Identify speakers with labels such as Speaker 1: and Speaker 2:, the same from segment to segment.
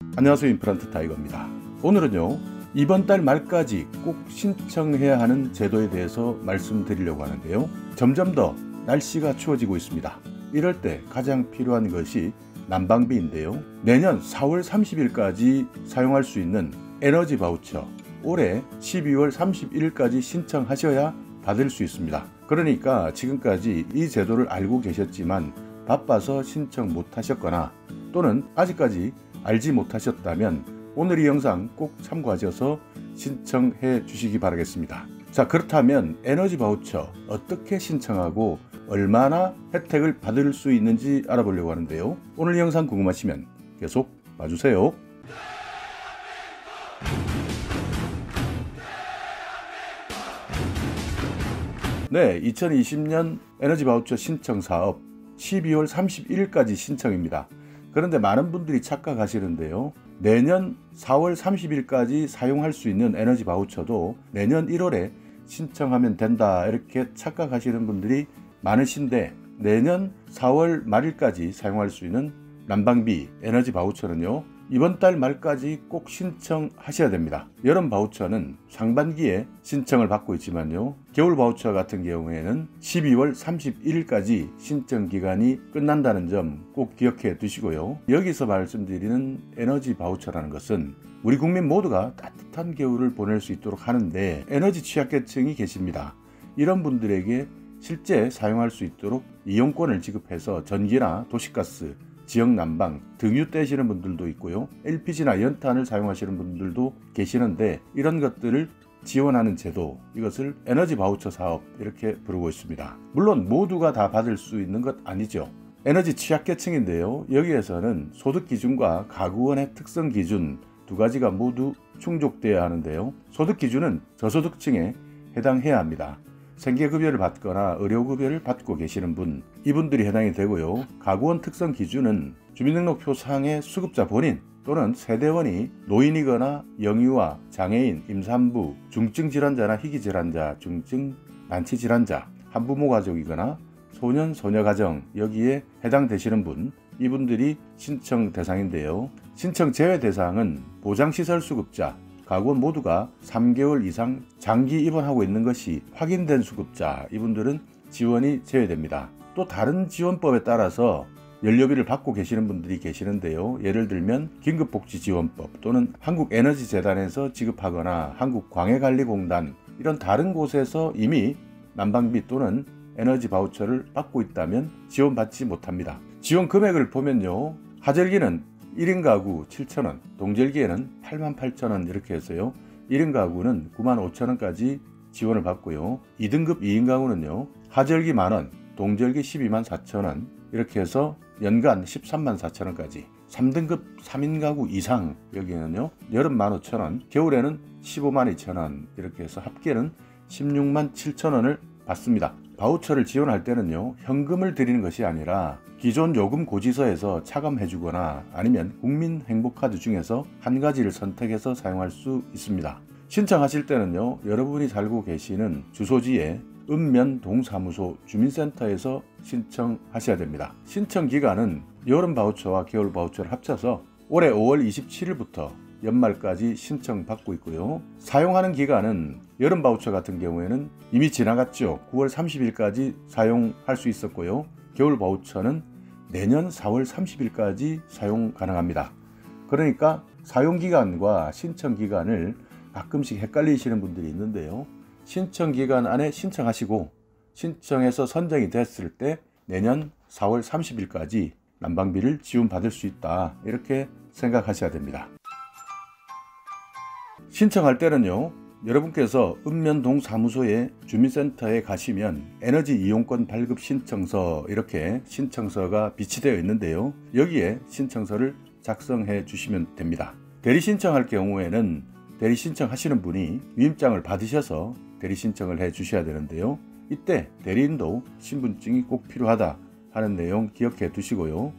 Speaker 1: 안녕하세요, 임플란트 타이거입니다. 오늘은요, 이번 달 말까지 꼭 신청해야 하는 제도에 대해서 말씀드리려고 하는데요. 점점 더 날씨가 추워지고 있습니다. 이럴 때 가장 필요한 것이 난방비인데요. 내년 4월 30일까지 사용할 수 있는 에너지 바우처, 올해 12월 31일까지 신청하셔야 받을 수 있습니다. 그러니까 지금까지 이 제도를 알고 계셨지만 바빠서 신청 못하셨거나 또는 아직까지 알지 못하셨다면 오늘 이 영상 꼭 참고하셔서 신청해 주시기 바라겠습니다. 자, 그렇다면 에너지 바우처 어떻게 신청하고 얼마나 혜택을 받을 수 있는지 알아보려고 하는데요. 오늘 이 영상 궁금하시면 계속 봐주세요. 네, 2020년 에너지 바우처 신청 사업 12월 31일까지 신청입니다. 그런데 많은 분들이 착각하시는데요. 내년 4월 30일까지 사용할 수 있는 에너지 바우처도 내년 1월에 신청하면 된다, 이렇게 착각하시는 분들이 많으신데, 내년 4월 말일까지 사용할 수 있는 난방비 에너지 바우처는요, 이번 달 말까지 꼭 신청하셔야 됩니다. 여름 바우처는 상반기에 신청을 받고 있지만요, 겨울 바우처 같은 경우에는 12월 31일까지 신청 기간이 끝난다는 점 꼭 기억해 두시고요. 여기서 말씀드리는 에너지 바우처라는 것은 우리 국민 모두가 따뜻한 겨울을 보낼 수 있도록 하는데, 에너지 취약계층이 계십니다. 이런 분들에게 실제 사용할 수 있도록 이용권을 지급해서 전기나 도시가스, 지역 난방, 등유 떼시는 분들도 있고요, LPG나 연탄을 사용하시는 분들도 계시는데, 이런 것들을 지원하는 제도, 이것을 에너지 바우처 사업 이렇게 부르고 있습니다. 물론 모두가 다 받을 수 있는 것 아니죠. 에너지 취약계층인데요, 여기에서는 소득 기준과 가구원의 특성 기준 두 가지가 모두 충족되어야 하는데요, 소득 기준은 저소득층에 해당해야 합니다. 생계급여를 받거나 의료급여를 받고 계시는 분, 이분들이 해당이 되고요. 가구원 특성 기준은 주민등록표상의 수급자 본인 또는 세대원이 노인이거나 영유아, 장애인, 임산부, 중증질환자나 희귀질환자, 중증 난치질환자, 한부모 가족이거나 소년, 소녀가정, 여기에 해당되시는 분, 이분들이 신청 대상인데요. 신청 제외 대상은 보장시설 수급자, 가구원 모두가 3개월 이상 장기 입원하고 있는 것이 확인된 수급자, 이분들은 지원이 제외됩니다. 또 다른 지원법에 따라서 연료비를 받고 계시는 분들이 계시는데요. 예를 들면 긴급복지지원법 또는 한국에너지재단에서 지급하거나 한국광해관리공단, 이런 다른 곳에서 이미 난방비 또는 에너지 바우처를 받고 있다면 지원받지 못합니다. 지원 금액을 보면요, 하절기는 1인 가구 7,000원, 동절기에는 88,000원 이렇게 해서요, 1인 가구는 95,000원까지 지원을 받고요, 2등급 2인 가구는요, 하절기 만원, 동절기 124,000원 이렇게 해서 연간 134,000원까지, 3등급 3인 가구 이상, 여기는요 여름 15,000원, 겨울에는 152,000원 이렇게 해서 합계는 167,000원을 받습니다. 바우처를 지원할 때는요, 현금을 드리는 것이 아니라 기존 요금 고지서에서 차감해주거나 아니면 국민행복카드 중에서 한 가지를 선택해서 사용할 수 있습니다. 신청하실 때는요, 여러분이 살고 계시는 주소지에 읍면동사무소 주민센터에서 신청하셔야 됩니다. 신청 기간은 여름 바우처와 겨울 바우처를 합쳐서 올해 5월 27일부터 연말까지 신청받고 있고요. 사용하는 기간은 여름 바우처 같은 경우에는 이미 지나갔죠. 9월 30일까지 사용할 수 있었고요. 겨울 바우처는 내년 4월 30일까지 사용 가능합니다. 그러니까 사용기간과 신청기간을 가끔씩 헷갈리시는 분들이 있는데요, 신청기간 안에 신청하시고 신청해서 선정이 됐을 때 내년 4월 30일까지 난방비를 지원받을 수 있다, 이렇게 생각하셔야 됩니다. 신청할 때는요, 여러분께서 읍면동 사무소의 주민센터에 가시면 에너지 이용권 발급 신청서, 이렇게 신청서가 비치되어 있는데요, 여기에 신청서를 작성해 주시면 됩니다. 대리 신청할 경우에는 대리 신청하시는 분이 위임장을 받으셔서 대리 신청을 해 주셔야 되는데요, 이때 대리인도 신분증이 꼭 필요하다 하는 내용 기억해 두시고요.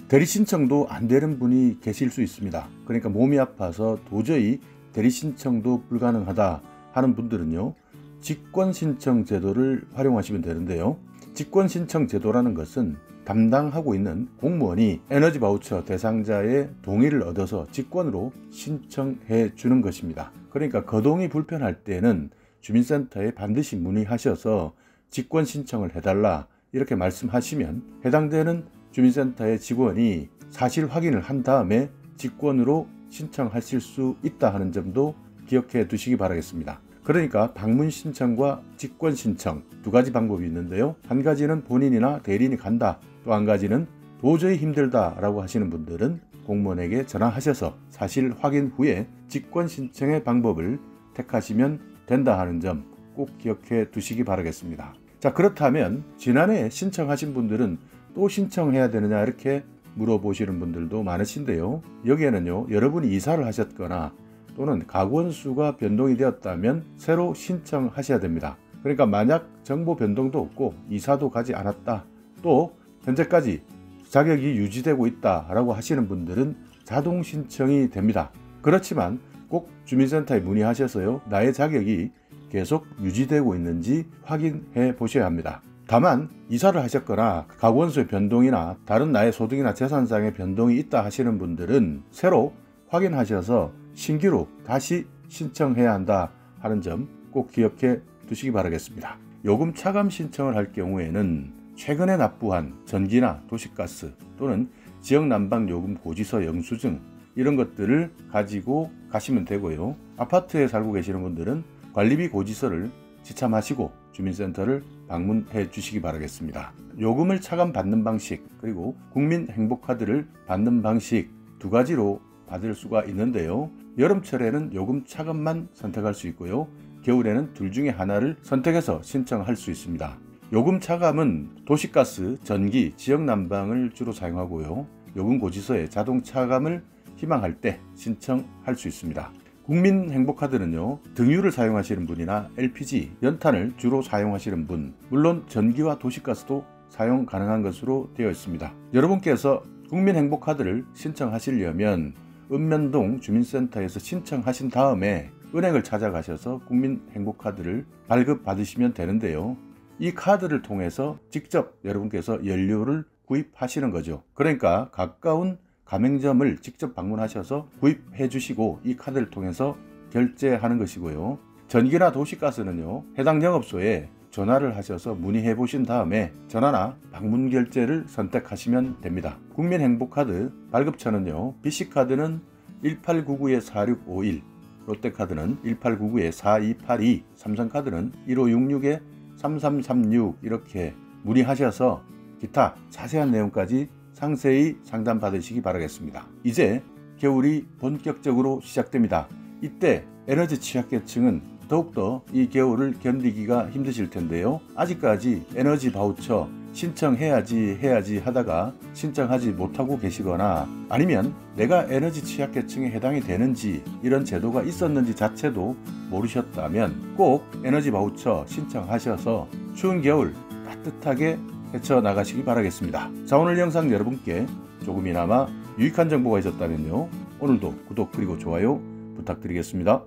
Speaker 1: 대리 신청도 안 되는 분이 계실 수 있습니다. 그러니까 몸이 아파서 도저히 대리 신청도 불가능하다 하는 분들은요, 직권 신청 제도를 활용하시면 되는데요, 직권 신청 제도라는 것은 담당하고 있는 공무원이 에너지 바우처 대상자의 동의를 얻어서 직권으로 신청해 주는 것입니다. 그러니까 거동이 불편할 때는 주민센터에 반드시 문의하셔서 직권 신청을 해달라 이렇게 말씀하시면 해당되는 주민센터의 직원이 사실 확인을 한 다음에 직권으로 신청하실 수 있다 하는 점도 기억해 두시기 바라겠습니다. 그러니까 방문 신청과 직권 신청 두 가지 방법이 있는데요. 한 가지는 본인이나 대리인이 간다. 또 한 가지는 도저히 힘들다 라고 하시는 분들은 공무원에게 전화하셔서 사실 확인 후에 직권 신청의 방법을 택하시면 된다 하는 점 꼭 기억해 두시기 바라겠습니다. 자, 그렇다면 지난해 신청하신 분들은 또 신청해야 되느냐 이렇게 물어보시는 분들도 많으신데요. 여기에는요, 여러분이 이사를 하셨거나 또는 가구원 수가 변동이 되었다면 새로 신청하셔야 됩니다. 그러니까 만약 정보 변동도 없고 이사도 가지 않았다, 또 현재까지 자격이 유지되고 있다 라고 하시는 분들은 자동 신청이 됩니다. 그렇지만 꼭 주민센터에 문의하셔서요, 나의 자격이 계속 유지되고 있는지 확인해 보셔야 합니다. 다만 이사를 하셨거나 가구원수의 변동이나 다른 나의 소득이나 재산상의 변동이 있다 하시는 분들은 새로 확인하셔서 신규로 다시 신청해야 한다 하는 점 꼭 기억해 두시기 바라겠습니다. 요금 차감 신청을 할 경우에는 최근에 납부한 전기나 도시가스 또는 지역난방요금 고지서 영수증 이런 것들을 가지고 가시면 되고요. 아파트에 살고 계시는 분들은 관리비 고지서를 지참하시고 주민센터를 방문해 주시기 바라겠습니다. 요금을 차감 받는 방식 그리고 국민행복카드를 받는 방식 두 가지로 받을 수가 있는데요. 여름철에는 요금 차감만 선택할 수 있고요. 겨울에는 둘 중에 하나를 선택해서 신청할 수 있습니다. 요금 차감은 도시가스, 전기, 지역난방을 주로 사용하고요. 요금 고지서에 자동 차감을 희망할 때 신청할 수 있습니다. 국민행복카드는요, 등유를 사용하시는 분이나 LPG, 연탄을 주로 사용하시는 분, 물론 전기와 도시가스도 사용 가능한 것으로 되어 있습니다. 여러분께서 국민행복카드를 신청하시려면 읍면동 주민센터에서 신청하신 다음에 은행을 찾아가셔서 국민행복카드를 발급받으시면 되는데요. 이 카드를 통해서 직접 여러분께서 연료를 구입하시는 거죠. 그러니까 가까운 가맹점을 직접 방문하셔서 구입해 주시고 이 카드를 통해서 결제하는 것이고요. 전기나 도시가스는요, 해당 영업소에 전화를 하셔서 문의해 보신 다음에 전화나 방문 결제를 선택하시면 됩니다. 국민행복카드 발급처는요, BC카드는 1899-4651, 롯데카드는 1899-4282, 삼성카드는 1566-3336 이렇게 문의하셔서 기타 자세한 내용까지 상세히 상담받으시기 바라겠습니다. 이제 겨울이 본격적으로 시작됩니다. 이때 에너지 취약계층은 더욱더 이 겨울을 견디기가 힘드실 텐데요. 아직까지 에너지 바우처 신청해야지 하다가 신청하지 못하고 계시거나 아니면 내가 에너지 취약계층에 해당이 되는지 이런 제도가 있었는지 자체도 모르셨다면 꼭 에너지 바우처 신청하셔서 추운 겨울 따뜻하게 헤쳐나가시기 바라겠습니다. 자, 오늘 영상 여러분께 조금이나마 유익한 정보가 있었다면요, 오늘도 구독 그리고 좋아요 부탁드리겠습니다.